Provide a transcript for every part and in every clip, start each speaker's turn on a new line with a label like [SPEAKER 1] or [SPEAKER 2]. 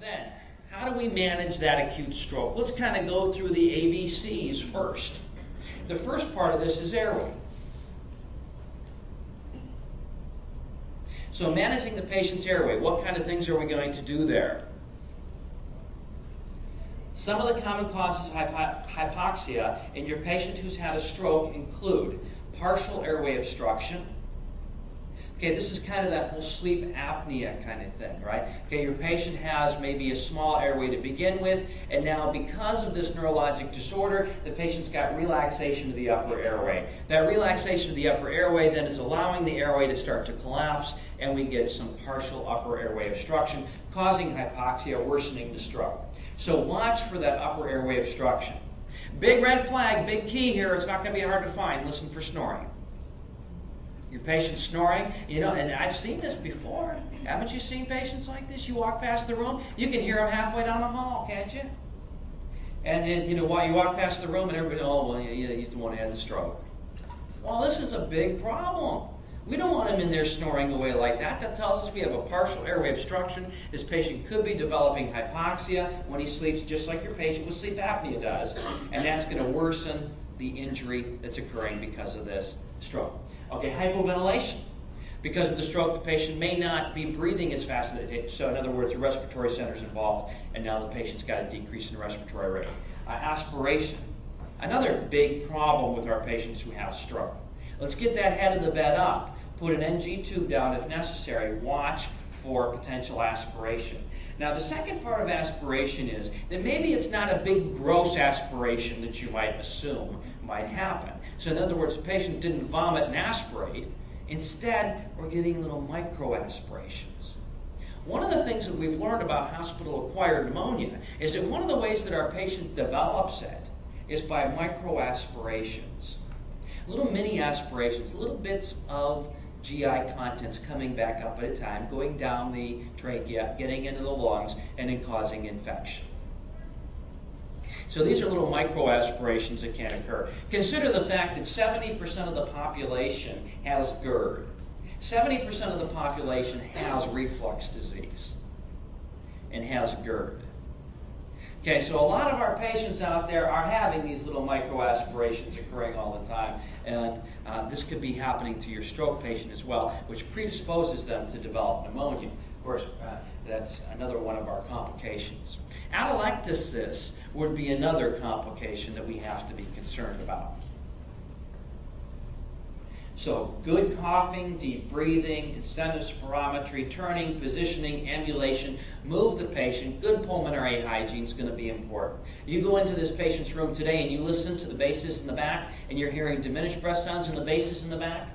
[SPEAKER 1] Then, how do we manage that acute stroke? Let's kind of go through the ABCs first. The first part of this is airway. So managing the patient's airway, what kind of things are we going to do there? Some of the common causes of hypoxia in your patient who's had a stroke include partial airway obstruction. Okay, this is kind of that whole sleep apnea kind of thing, right? Okay, your patient has maybe a small airway to begin with, and now because of this neurologic disorder, the patient's got relaxation of the upper airway. That relaxation of the upper airway then is allowing the airway to start to collapse, and we get some partial upper airway obstruction, causing hypoxia, worsening the stroke. So watch for that upper airway obstruction. Big red flag, big key here, it's not going to be hard to find. Listen for snoring. Your patient's snoring, and I've seen this before. Haven't you seen patients like this? You walk past the room, you can hear them halfway down the hall, can't you? And then, while you walk past the room and everybody, oh, well, yeah, he's the one who had the stroke. Well, this is a big problem. We don't want him in there snoring away like that. That tells us we have a partial airway obstruction. This patient could be developing hypoxia when he sleeps, just like your patient with sleep apnea does. And that's going to worsen the injury that's occurring because of this stroke. Okay, hypoventilation. Because of the stroke, the patient may not be breathing as fast as they did. So in other words, the respiratory center is involved, and now the patient's got a decrease in respiratory rate. Aspiration. Another big problem with our patients who have stroke. Let's get that head of the bed up. Put an NG tube down if necessary. Watch for potential aspiration. Now, the second part of aspiration is that maybe it's not a big gross aspiration that you might assume might happen. So in other words, the patient didn't vomit and aspirate. Instead, we're getting little micro aspirations. One of the things that we've learned about hospital-acquired pneumonia is that one of the ways that our patient develops it is by micro aspirations. Little mini aspirations, little bits of GI contents coming back up at a time, going down the trachea, getting into the lungs, and then causing infection. So these are little micro aspirations that can occur. Consider the fact that 70% of the population has GERD. 70% of the population has reflux disease and has GERD. Okay, so a lot of our patients out there are having these little micro aspirations occurring all the time, and this could be happening to your stroke patient as well, which predisposes them to develop pneumonia. Of course, that's another one of our complications. Atelectasis would be another complication that we have to be concerned about. So good coughing, deep breathing, incentive spirometry, turning, positioning, ambulation, move the patient. Good pulmonary hygiene is going to be important. You go into this patient's room today and you listen to the basses in the back and you're hearing diminished breath sounds in the basses in the back.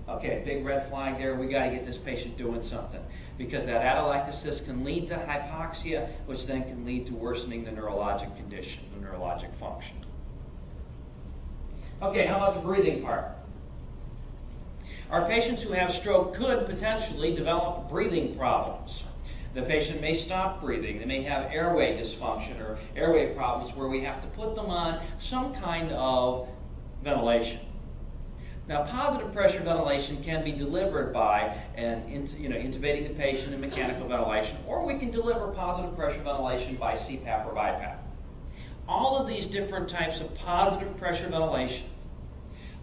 [SPEAKER 1] Okay, big red flag there. We got to get this patient doing something because that atelectasis can lead to hypoxia, which then can lead to worsening the neurologic condition, the neurologic function. Okay, how about the breathing part? Our patients who have stroke could potentially develop breathing problems. The patient may stop breathing. They may have airway dysfunction or airway problems where we have to put them on some kind of ventilation. Now, positive pressure ventilation can be delivered by intubating the patient in mechanical ventilation, or we can deliver positive pressure ventilation by CPAP or BiPAP. All of these different types of positive pressure ventilation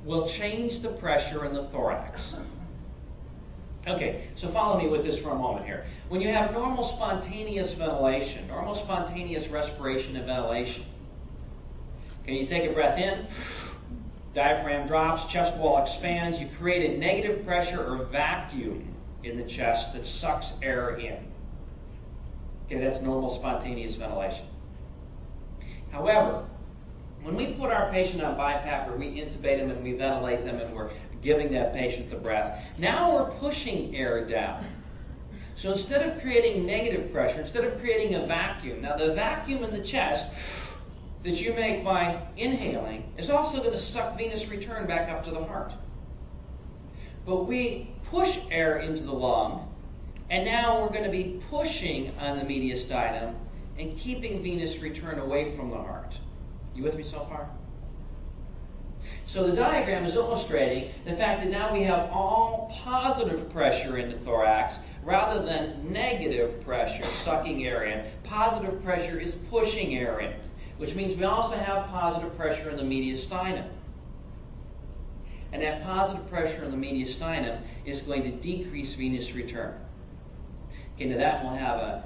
[SPEAKER 1] will change the pressure in the thorax. Okay, so follow me with this for a moment here. When you have normal spontaneous ventilation, normal spontaneous respiration and ventilation, okay, you take a breath in, diaphragm drops, chest wall expands, you create a negative pressure or vacuum in the chest that sucks air in. Okay, that's normal spontaneous ventilation. However, when we put our patient on BiPAP or we intubate them and we ventilate them and we're giving that patient the breath, now we're pushing air down. So instead of creating negative pressure, instead of creating a vacuum, now the vacuum in the chest that you make by inhaling is also going to suck venous return back up to the heart. But we push air into the lung, and now we're going to be pushing on the mediastinum and keeping venous return away from the heart. You with me so far? So the diagram is illustrating the fact that now we have all positive pressure in the thorax rather than negative pressure, sucking air in, positive pressure is pushing air in, which means we also have positive pressure in the mediastinum. And that positive pressure in the mediastinum is going to decrease venous return. Okay, now that will have a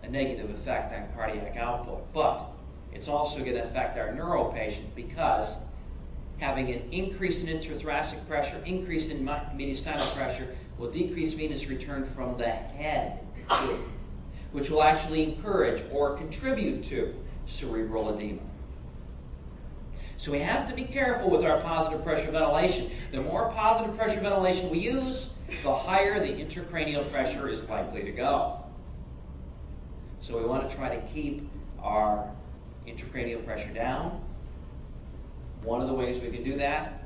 [SPEAKER 1] negative effect on cardiac output, but it's also going to affect our neuro patient because having an increase in intrathoracic pressure, increase in mediastinal pressure, will decrease venous return from the head too, which will actually encourage or contribute to cerebral edema. So we have to be careful with our positive pressure ventilation. The more positive pressure ventilation we use, the higher the intracranial pressure is likely to go. So we want to try to keep our intracranial pressure down. One of the ways we can do that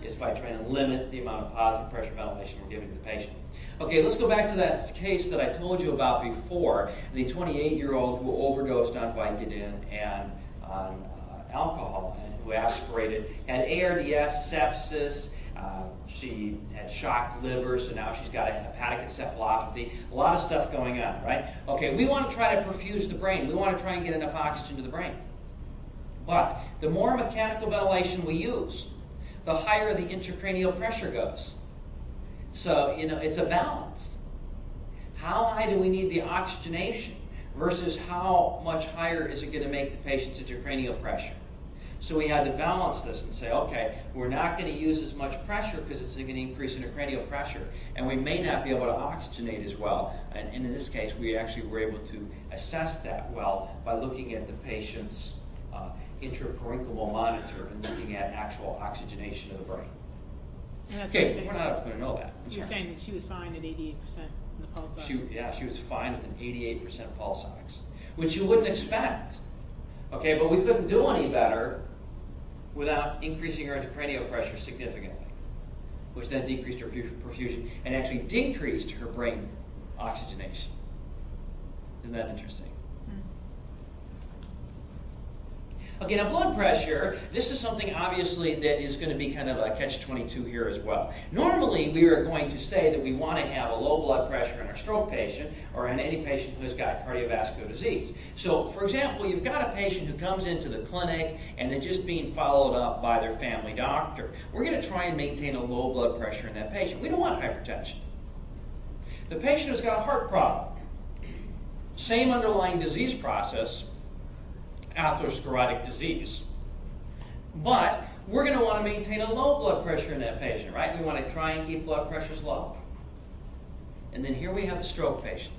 [SPEAKER 1] is by trying to limit the amount of positive pressure ventilation we're giving to the patient. Okay, let's go back to that case that I told you about before, the 28-year-old who overdosed on Vicodin and on alcohol and who aspirated, had ARDS, sepsis, she had shocked liver, so now she's got a hepatic encephalopathy, a lot of stuff going on, right? Okay, we want to try to perfuse the brain. We want to try and get enough oxygen to the brain. But the more mechanical ventilation we use, the higher the intracranial pressure goes. So, it's a balance. How high do we need the oxygenation versus how much higher is it going to make the patient's intracranial pressure? So we had to balance this and say, okay, we're not going to use as much pressure because it's going to increase intracranial pressure, and we may not be able to oxygenate as well. And in this case, we actually were able to assess that well by looking at the patient's intraparenchymal monitor and looking at actual oxygenation of the brain. Okay, we're not going to know that.
[SPEAKER 2] You're saying that she was fine at 88% in the pulse ox.
[SPEAKER 1] She was fine with an 88% pulse ox, which you wouldn't expect. Okay, but we couldn't do any better without increasing her intracranial pressure significantly, which then decreased her perfusion and actually decreased her brain oxygenation. Isn't that interesting? Okay, now blood pressure, this is something obviously that is going to be kind of a catch-22 here as well. Normally, we are going to say that we want to have a low blood pressure in our stroke patient or in any patient who has got cardiovascular disease. So, for example, you've got a patient who comes into the clinic and they're just being followed up by their family doctor. We're going to try and maintain a low blood pressure in that patient. We don't want hypertension. The patient who's got a heart problem, same underlying disease process, atherosclerotic disease. But we're going to want to maintain a low blood pressure in that patient, right? We want to try and keep blood pressures low. And then here we have the stroke patient,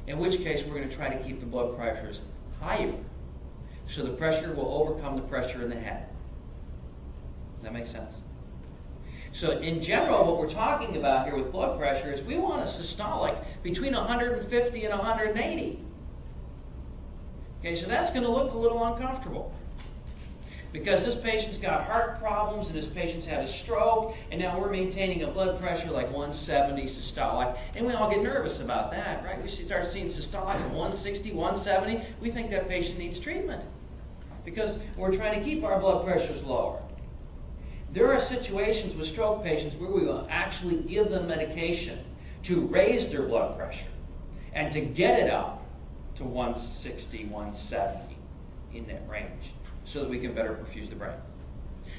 [SPEAKER 1] in which case we're going to try to keep the blood pressures higher so the pressure will overcome the pressure in the head. Does that make sense? So in general, what we're talking about here with blood pressure is we want a systolic between 150 and 180. Okay, so that's going to look a little uncomfortable because this patient's got heart problems and this patient's had a stroke, and now we're maintaining a blood pressure like 170 systolic, and we all get nervous about that, right? We start seeing systolics of 160, 170. We think that patient needs treatment because we're trying to keep our blood pressures lower. There are situations with stroke patients where we will actually give them medication to raise their blood pressure and to get it up to 160, 170 in that range so that we can better perfuse the brain.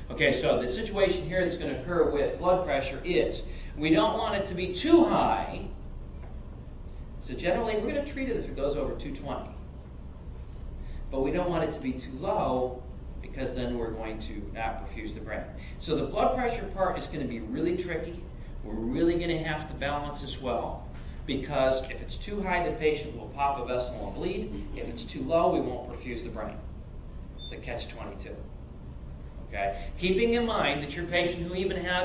[SPEAKER 1] Okay, so the situation here that's going to occur with blood pressure is we don't want it to be too high. So generally, we're going to treat it if it goes over 220. But we don't want it to be too low because then we're going to not perfuse the brain. So the blood pressure part is going to be really tricky. We're really going to have to balance this well, because if it's too high, the patient will pop a vessel and bleed. If it's too low, we won't perfuse the brain. It's a catch-22. Okay? Keeping in mind that your patient who even has